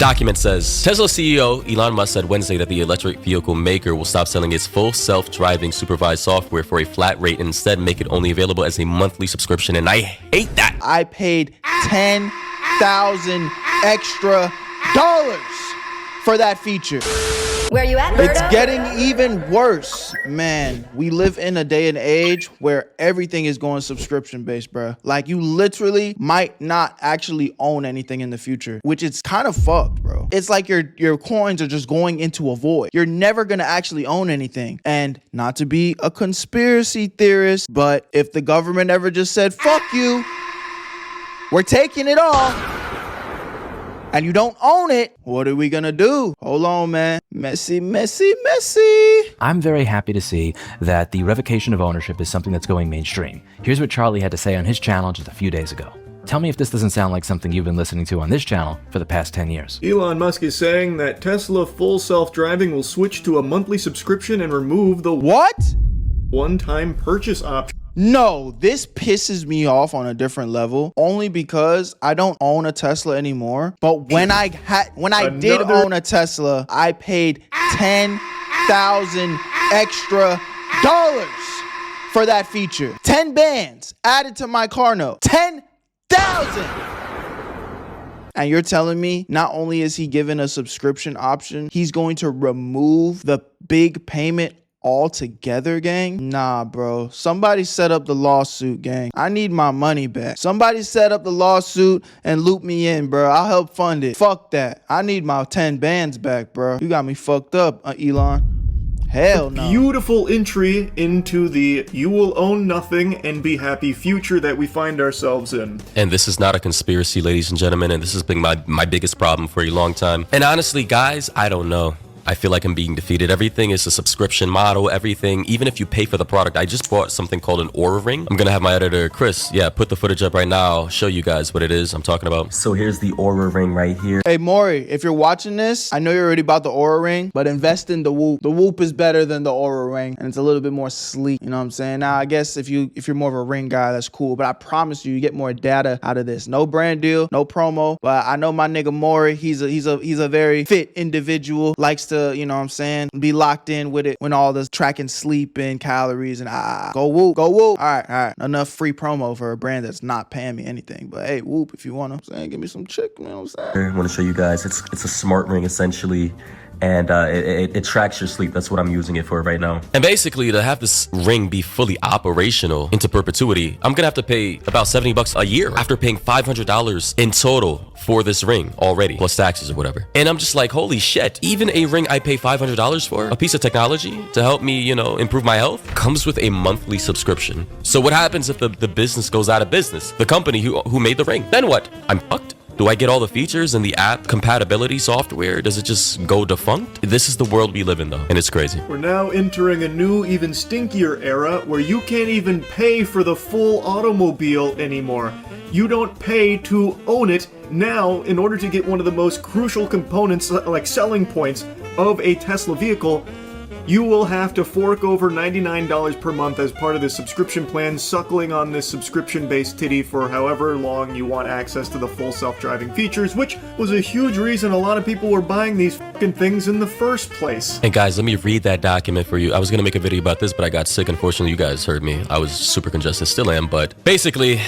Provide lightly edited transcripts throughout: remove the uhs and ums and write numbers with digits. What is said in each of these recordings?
Document says, Tesla CEO Elon Musk said Wednesday that the electric vehicle maker will stop selling its full self-driving supervised software for a flat rate and instead make it only available as a monthly subscription. And I hate that. I paid $10,000 extra for that feature. Where you at, Berto? It's getting even worse. Man, we live in a day and age where everything is going subscription-based, bro. Like, you literally might not actually own anything in the future, which is kind of fucked, bro. It's like your coins are just going into a void. You're never gonna actually own anything. And not to be a conspiracy theorist, but if the government ever just said, fuck you, we're taking it all, and you don't own it, what are we gonna do? Hold on, man. Messy. I'm very happy to see that the revocation of ownership is something that's going mainstream. Here's what Charlie had to say on his channel just a few days ago. Tell me if this doesn't sound like something you've been listening to on this channel for the past 10 years. Elon Musk is saying that Tesla full self-driving will switch to a monthly subscription and remove the What? one-time purchase option. No, this pisses me off on a different level, only because I don't own a Tesla anymore. But when I did own a Tesla, I paid $10,000 extra for that feature. 10 bands added to my car note. 10,000. And you're telling me not only is he given a subscription option, he's going to remove the big payment altogether, gang? Nah, bro. Somebody set up the lawsuit, gang. I need my money back. Somebody set up the lawsuit and loop me in, bro. I'll help fund it. Fuck that. I need my 10 bands back, bro. You got me fucked up, Elon. Hell no. Beautiful entry into the you will own nothing and be happy future that we find ourselves in. And this is not a conspiracy, ladies and gentlemen, and this has been my biggest problem for a long time. And honestly, guys, I don't know. I feel like I'm being defeated. Everything is a subscription model, everything. Even if you pay for the product, I just bought something called an Oura Ring. I'm gonna have my editor, Chris, put the footage up right now. Show you guys what it is I'm talking about. So here's the Oura Ring right here. Hey, Maury, if you're watching this, I know you're already about the Oura Ring, but invest in the Whoop. The Whoop is better than the Oura Ring, and it's a little bit more sleek, you know what I'm saying? Now, I guess if you're more of a ring guy, that's cool, but I promise you get more data out of this. No brand deal, no promo, but I know my nigga Maury, he's a very fit individual, likes to, you know what I'm saying, be locked in with it when all this tracking sleep and calories and go Whoop. All right. Enough free promo for a brand that's not paying me anything. But hey, Whoop, if you want to, give me some chick, you know what I'm saying? I want to show you guys. It's a smart ring essentially. And it tracks your sleep. That's what I'm using it for right now. And basically, to have this ring be fully operational into perpetuity, I'm gonna have to pay about $70 a year after paying $500 in total for this ring already, plus taxes or whatever. And I'm just like, holy shit, even a ring I pay $500 for, a piece of technology to help me, improve my health, comes with a monthly subscription. So what happens if the business goes out of business? The company who made the ring, then what? I'm fucked? Do I get all the features and the app compatibility software? Does it just go defunct? This is the world we live in though, and it's crazy. We're now entering a new, even stinkier era where you can't even pay for the full automobile anymore. You don't pay to own it. Now, in order to get one of the most crucial components, like selling points of a Tesla vehicle, you will have to fork over $99 per month as part of this subscription plan, suckling on this subscription-based titty for however long you want access to the full self-driving features, which was a huge reason a lot of people were buying these fucking things in the first place. And guys, let me read that document for you. I was gonna make a video about this, but I got sick. Unfortunately, you guys heard me. I was super congested, still am, but basically,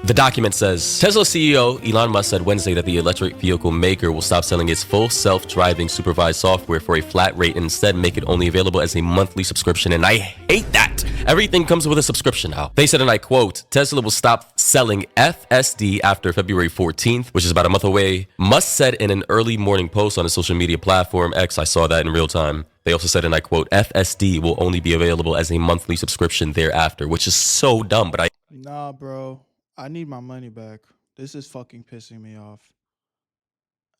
the document says, Tesla CEO Elon Musk said Wednesday that the electric vehicle maker will stop selling its full self-driving supervised software for a flat rate and instead make it only available as a monthly subscription, and I hate that. Everything comes with a subscription now. They said, and I quote, Tesla will stop selling FSD after February 14th, which is about a month away. Musk said in an early morning post on his social media platform X, I saw that in real time. They also said, and I quote, FSD will only be available as a monthly subscription thereafter, which is so dumb, but Nah, bro. I need my money back. This is fucking pissing me off.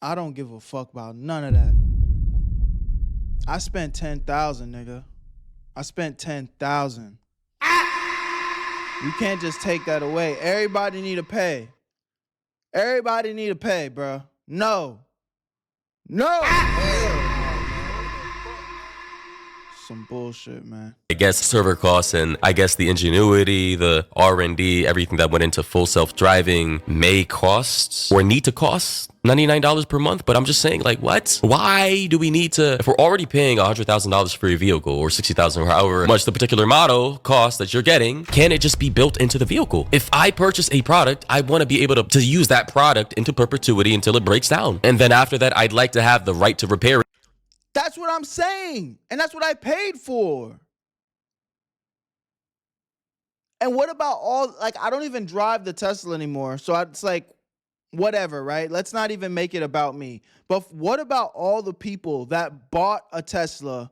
I don't give a fuck about none of that. I spent 10,000, nigga. I spent 10,000. You can't just take that away. Everybody need to pay. Everybody need to pay, bro. No. some bullshit, man. I guess server costs and I guess the ingenuity, the R&D, everything that went into full self-driving may cost or need to cost $99 per month. But I'm just saying, like, what? Why do we need to, if we're already paying $100,000 for your vehicle or $60,000 or however much the particular model cost that you're getting, can it just be built into the vehicle? If I purchase a product, I want to be able to use that product into perpetuity until it breaks down. And then after that, I'd like to have the right to repair it. That's what I'm saying. And that's what I paid for. And what about all, like, I don't even drive the Tesla anymore. So it's like, whatever, right? Let's not even make it about me. But what about all the people that bought a Tesla,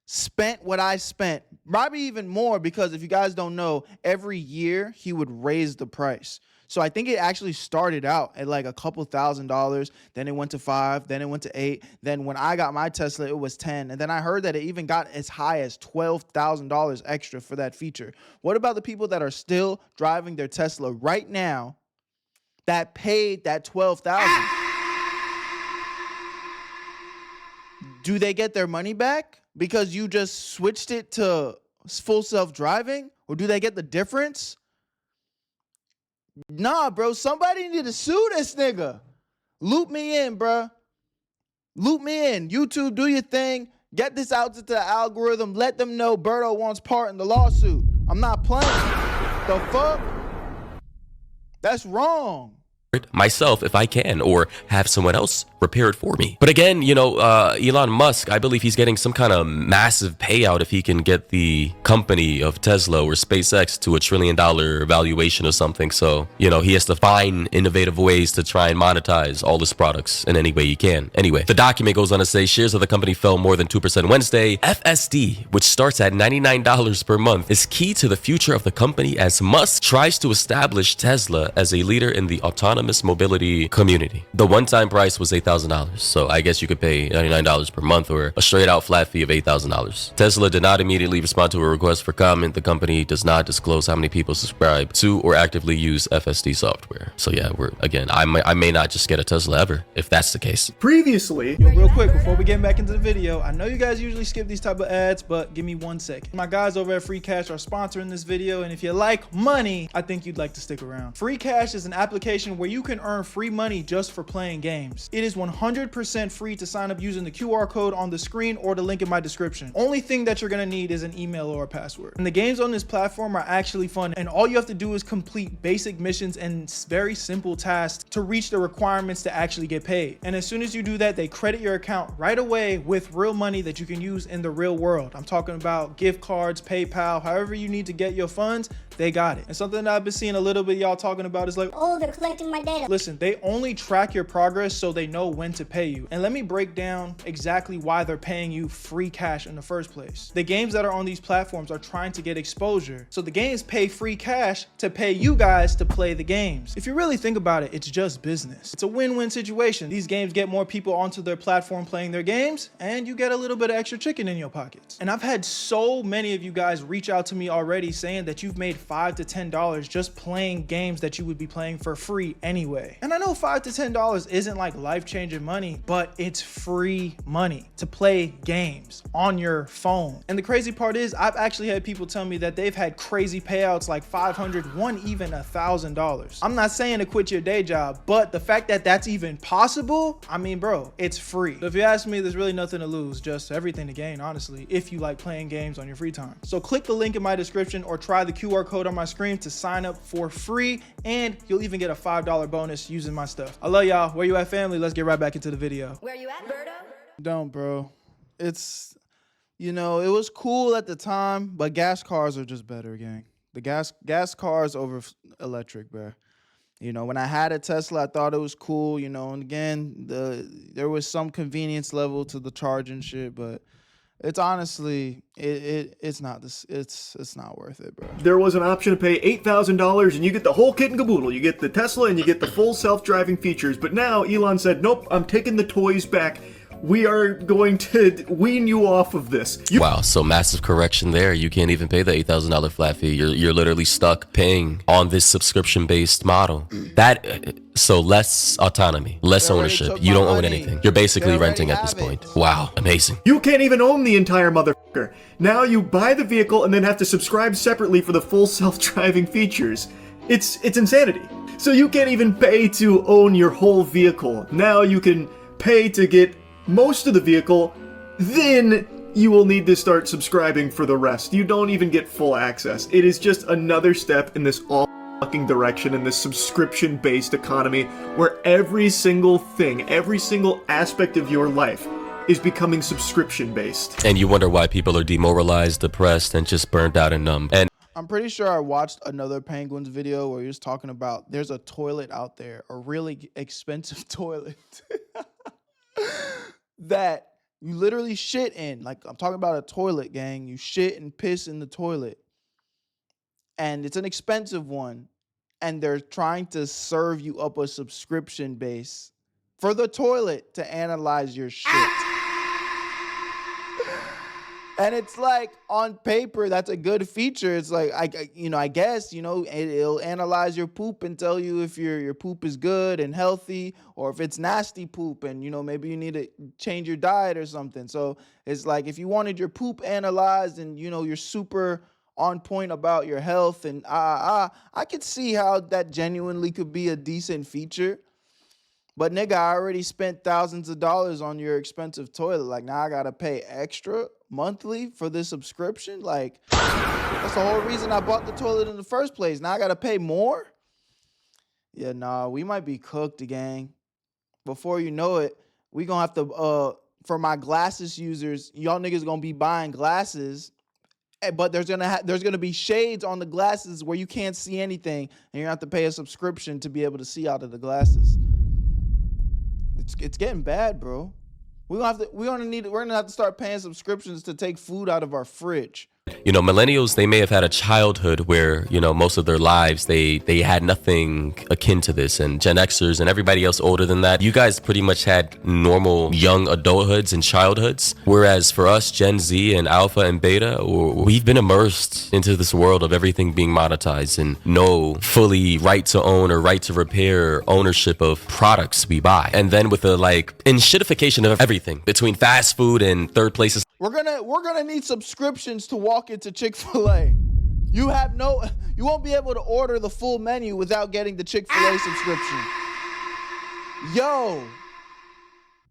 spent what I spent, probably even more, because if you guys don't know, every year he would raise the price. So I think it actually started out at like a couple $1,000s. Then it went to 5. Then it went to 8. Then when I got my Tesla, it was 10. And then I heard that it even got as high as $12,000 extra for that feature. What about the people that are still driving their Tesla right now that paid that $12,000? Do they get their money back because you just switched it to full self-driving? Or do they get the difference? Nah, bro, somebody need to sue this nigga. Loop me in, bro. Loop me in. YouTube, do your thing. Get this out to the algorithm. Let them know Berto wants part in the lawsuit. I'm not playing. The fuck? That's wrong. Myself if I can, or have someone else repair it for me. But again, you know, Elon Musk, I believe he's getting some kind of massive payout if he can get the company of Tesla or SpaceX to $1 trillion valuation or something. So, you know, he has to find innovative ways to try and monetize all his products in any way he can. Anyway, the document goes on to say shares of the company fell more than 2% Wednesday. FSD, which starts at $99 per month, is key to the future of the company as Musk tries to establish Tesla as a leader in the autonomous mobility community. The one-time price was $8,000, so I guess you could pay $99 per month or a straight-out flat fee of $8,000. Tesla did not immediately respond to a request for comment. The company does not disclose how many people subscribe to or actively use FSD software. So yeah, I may not just get a Tesla ever if that's the case. Previously, Yo, real quick, before we get back into the video, I know you guys usually skip these type of ads, but give me 1 second. My guys over at Free Cash are sponsoring this video, and if you like money, I think you'd like to stick around. Free Cash is an application where you can earn free money just for playing games. It is 100% free to sign up using the QR code on the screen or the link in my description. Only thing that you're gonna need is an email or a password. And the games on this platform are actually fun, and all you have to do is complete basic missions and very simple tasks to reach the requirements to actually get paid. And as soon as you do that, they credit your account right away with real money that you can use in the real world. I'm talking about gift cards, PayPal, however you need to get your funds, they got it. And something that I've been seeing a little bit y'all talking about is like, oh, they're collecting my data. Listen, they only track your progress so they know when to pay you. And let me break down exactly why they're paying you free cash in the first place. The games that are on these platforms are trying to get exposure. So the games pay free cash to pay you guys to play the games. If you really think about it, it's just business. It's a win-win situation. These games get more people onto their platform playing their games, and you get a little bit of extra chicken in your pockets. And I've had so many of you guys reach out to me already saying that you've made $5 to $10 just playing games that you would be playing for free anyway. And I know $5 to $10 isn't like life-changing money, but it's free money to play games on your phone. And the crazy part is I've actually had people tell me that they've had crazy payouts like $500, one even $1,000. I'm not saying to quit your day job, but the fact that that's even possible, I mean, bro, it's free. So if you ask me, there's really nothing to lose, just everything to gain, honestly, if you like playing games on your free time. So click the link in my description or try the QR code on my screen to sign up for free, and you'll even get a $5 bonus using my stuff. I love y'all. Where you at, family? Let's get right back into the video. Where you at, Berto? Don't, bro. It's, you know, it was cool at the time, but gas cars are just better, gang. The gas cars over electric, bro. You know, when I had a Tesla, I thought it was cool, you know, and again, there was some convenience level to the charging shit, but it's honestly, it's not this. It's not worth it, bro. there was an option to pay $8,000 and you get the whole kit and caboodle. You get the Tesla and you get the full self-driving features. But now Elon said, nope, I'm taking the toys back. We are going to wean you off of this. Wow, so massive correction there. You can't even pay the $8,000 flat fee. You're literally stuck paying on this subscription-based model. So less autonomy, less ownership. You don't own anything. You're basically renting at this point. Wow, amazing. You can't even own the entire mother Now you buy the vehicle and then have to subscribe separately for the full self-driving features. It's insanity. So you can't even pay to own your whole vehicle. Now you can pay to get most of the vehicle, then you will need to start subscribing for the rest. You don't even get full access. It is just another step in this all fucking direction, in this subscription-based economy where every single thing, every single aspect of your life is becoming subscription-based. And you wonder why people are demoralized, depressed, and just burnt out and numb. And I'm pretty sure I watched another Penguins video where he was talking about there's a toilet out there, a really expensive toilet that you literally shit in. Like, I'm talking about a toilet, gang. You shit and piss in the toilet. And it's an expensive one. And they're trying to serve you up a subscription base for the toilet to analyze your shit. And it's like, on paper, that's a good feature. It's like, I guess, it'll analyze your poop and tell you if your poop is good and healthy, or if it's nasty poop and, maybe you need to change your diet or something. So it's like, if you wanted your poop analyzed and, you're super on point about your health and I could see how that genuinely could be a decent feature. But nigga, I already spent thousands of dollars on your expensive toilet. Like, now I gotta pay extra monthly for this subscription? Like, that's the whole reason I bought the toilet in the first place. Now I gotta pay more? Yeah, nah, we might be cooked, gang. Before you know it, we gonna have to, for my glasses users, y'all niggas gonna be buying glasses, but there's gonna be shades on the glasses where you can't see anything, and you're gonna have to pay a subscription to be able to see out of the glasses. It's getting bad, bro. We're gonna have to start paying subscriptions to take food out of our fridge. Millennials, they may have had a childhood where, most of their lives, they had nothing akin to this. And Gen Xers and everybody else older than that, you guys pretty much had normal young adulthoods and childhoods. Whereas for us, Gen Z and Alpha and Beta, we've been immersed into this world of everything being monetized and no fully right to own or right to repair ownership of products we buy. And then with the shitification of everything between fast food and third places. We're gonna need subscriptions to walk into Chick-fil-A. You won't be able to order the full menu without getting the Chick-fil-A subscription. Yo,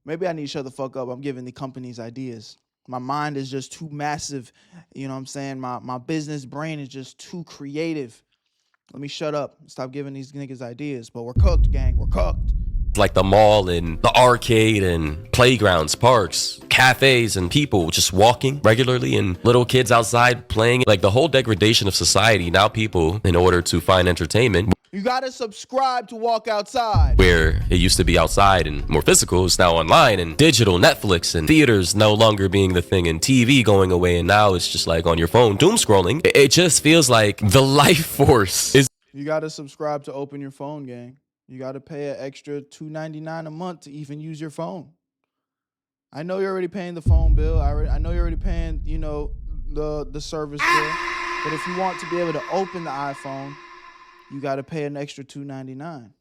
maybe I need to shut the fuck up. I'm giving the companies ideas. My mind is just too massive. You know what I'm saying? My business brain is just too creative. Let me shut up. Stop giving these niggas ideas. But we're cooked, gang. We're cooked. Like the mall and the arcade and playgrounds, parks, cafes, and people just walking regularly and little kids outside playing. Like the whole degradation of society. Now people, in order to find entertainment, you gotta subscribe to walk outside. Where it used to be outside and more physical, it's now online and digital, Netflix and theaters no longer being the thing and TV going away, and now it's just like on your phone doom scrolling. It just feels like the life force is. You gotta subscribe to open your phone, gang. You got to pay an extra $2.99 a month to even use your phone. I know you're already paying the phone bill. I know you're already paying, the service bill. But if you want to be able to open the iPhone, you got to pay an extra $2.99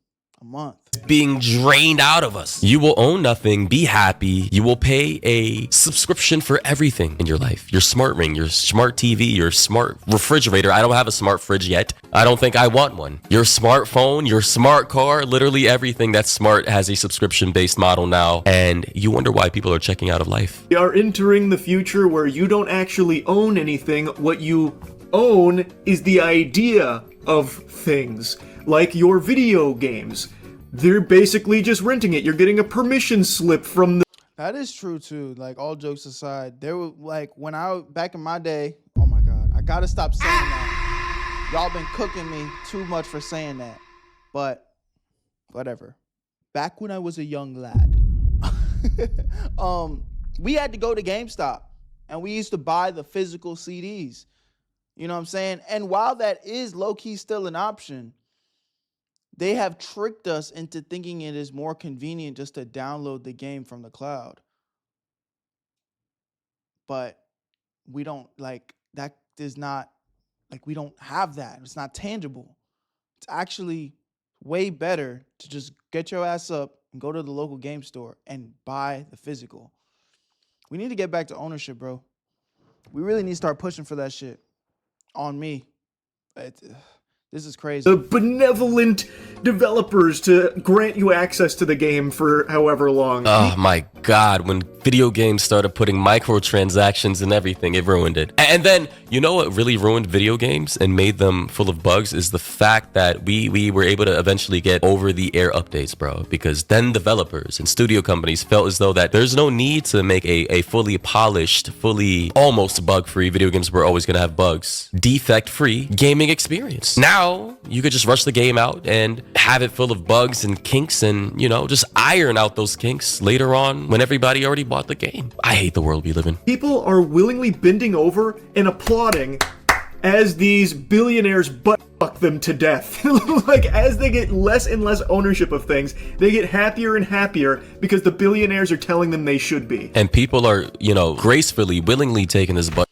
a month. Being drained out of us. You will own nothing, be happy. You will pay a subscription for everything in your life. Your smart ring, your smart TV, your smart refrigerator. I don't have a smart fridge yet. I don't think I want one. Your smartphone, your smart car, literally everything that's smart has a subscription-based model now. And you wonder why people are checking out of life. We are entering the future where you don't actually own anything. What you own is the idea of things. Like your video games. They're basically just renting it. You're getting a permission slip from the... That is true too. Like, all jokes aside, there were back in my day, oh my God, I gotta stop saying that. Y'all been cooking me too much for saying that. But whatever. Back when I was a young lad, we had to go to GameStop and we used to buy the physical CDs. You know what I'm saying? And while that is low-key still an option, they have tricked us into thinking it is more convenient just to download the game from the cloud. But we don't we don't have that. It's not tangible. It's actually way better to just get your ass up and go to the local game store and buy the physical. We need to get back to ownership, bro. We really need to start pushing for that shit. On me. This is crazy. The benevolent developers to grant you access to the game for however long. Oh my god, when video games started putting microtransactions and everything, it ruined it. And then, you know what really ruined video games and made them full of bugs is the fact that we were able to eventually get over-the-air updates, bro. Because then developers and studio companies felt as though that there's no need to make a fully polished, fully almost bug-free, video games were always gonna have bugs, defect-free gaming experience. Now, you could just rush the game out and have it full of bugs and kinks and, you know, just iron out those kinks later on when everybody already bought the game. I hate the world we live in. People are willingly bending over and applauding as these billionaires butt fuck them to death. Like, as they get less and less ownership of things, they get happier and happier because the billionaires are telling them they should be. And people are, you know, gracefully, willingly taking this butt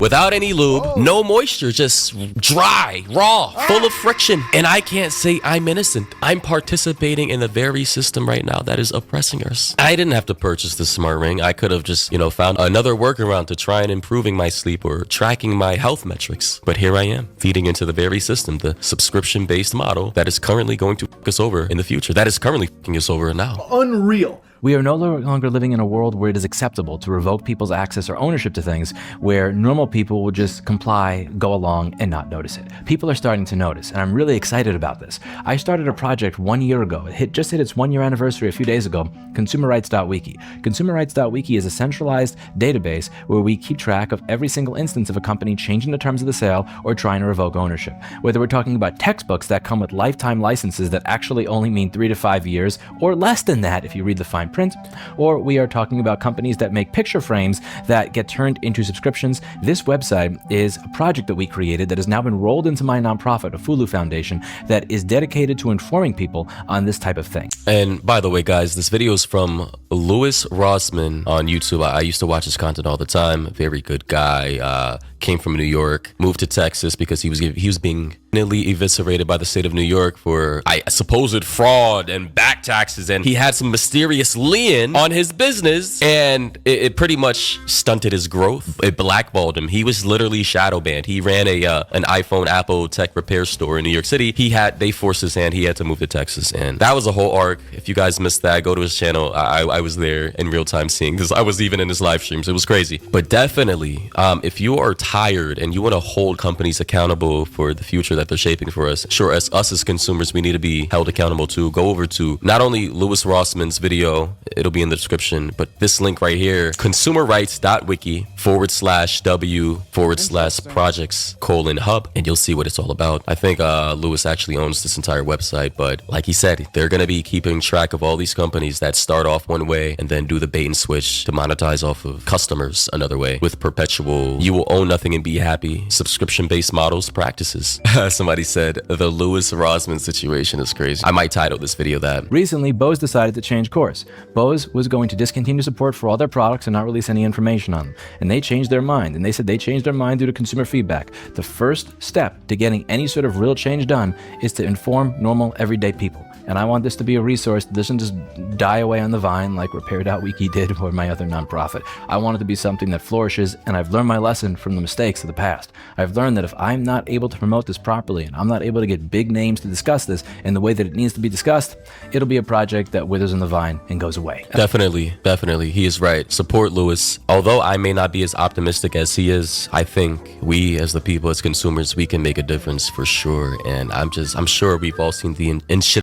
without any lube, no moisture, just dry, raw, full of friction. And I can't say I'm innocent. I'm participating in the very system right now that is oppressing us. I didn't have to purchase this smart ring. I could have just, you know, found another workaround to try and improving my sleep or tracking my health metrics. But here I am, feeding into the very system, the subscription-based model that is currently going to fuck us over in the future. That is currently fucking us over now. Unreal. We are no longer living in a world where it is acceptable to revoke people's access or ownership to things, where normal people will just comply, go along, and not notice it. People are starting to notice, and I'm really excited about this. I started a project 1 year ago. It just hit its 1 year anniversary a few days ago, consumerrights.wiki. Consumerrights.wiki is a centralized database where we keep track of every single instance of a company changing the terms of the sale or trying to revoke ownership. Whether we're talking about textbooks that come with lifetime licenses that actually only mean 3 to 5 years, or less than that if you read the fine print, or we are talking about companies that make picture frames that get turned into subscriptions. This website is a project that we created that has now been rolled into my nonprofit, a Fulu Foundation, that is dedicated to informing people on this type of thing. And by the way, guys, this video is from Louis Rossman on YouTube. I used to watch his content all the time. Very good guy. Came from New York, moved to Texas because he was being nearly eviscerated by the state of New York for supposed fraud and back taxes, and he had some mysterious lien on his business, and it pretty much stunted his growth. It blackballed him. He was literally shadow banned. He ran an iPhone Apple tech repair store in New York City. They forced his hand. He had to move to Texas, and that was a whole arc. If you guys missed that, go to his channel. I was there in real time seeing this. I was even in his live streams. It was crazy. But definitely, if you are tired and you want to hold companies accountable for the future that they're shaping for us, sure, as us as consumers, we need to be held accountable to. Go over to not only Louis Rossman's video, it'll be in the description, but this link right here, consumerrights.wiki/w/projects:hub, and you'll see what it's all about. I think Louis actually owns this entire website, but like he said, they're going to be keeping track of all these companies that start off one way and then do the bait and switch to monetize off of customers another way with perpetual you will own nothing and be happy subscription-based models practices. Somebody said the Louis Rossman situation is crazy. I might title this video that. Recently, Bose decided to change course. Bose was going to discontinue support for all their products and not release any information on them. And they changed their mind. And they said they changed their mind due to consumer feedback. The first step to getting any sort of real change done is to inform normal, everyday people. And I want this to be a resource that doesn't just die away on the vine like Repair.wiki did or my other nonprofit. I want it to be something that flourishes, and I've learned my lesson from the mistakes of the past. I've learned that if I'm not able to promote this properly and I'm not able to get big names to discuss this in the way that it needs to be discussed, it'll be a project that withers on the vine and goes away. Definitely. He is right. Support Louis. Although I may not be as optimistic as he is, I think we as the people, as consumers, we can make a difference for sure. And I'm sure we've all seen the shit.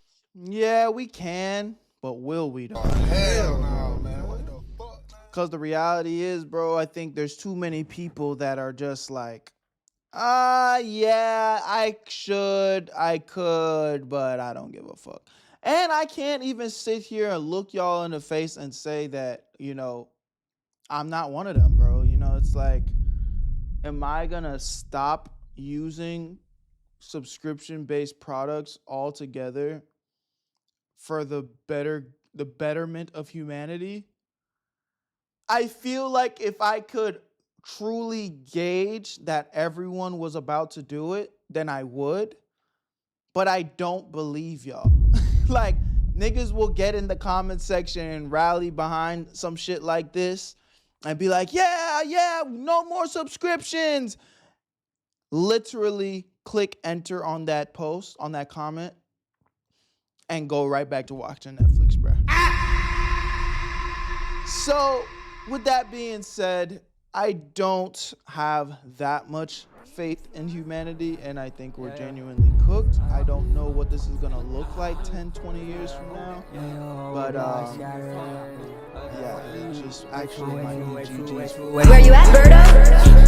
Yeah, we can, but will we though? Hell no, man. What the fuck? Because the reality is, bro, I think there's too many people that are just like, yeah, I could, but I don't give a fuck. And I can't even sit here and look y'all in the face and say that, you know, I'm not one of them, bro. You know, it's like, am I gonna stop using subscription-based products altogether for the betterment of humanity? I feel like if I could truly gauge that everyone was about to do it, then I would. But I don't believe y'all. Like, niggas will get in the comment section and rally behind some shit like this, and be like, yeah, no more subscriptions. Literally click enter on that post, on that comment, and go right back to watching Netflix, bro. So, with that being said, I don't have that much faith in humanity, and I think we're genuinely cooked. I don't know what this is gonna look like 10, 20 years from now, but yeah, just actually my GG's. Where you at, Berto?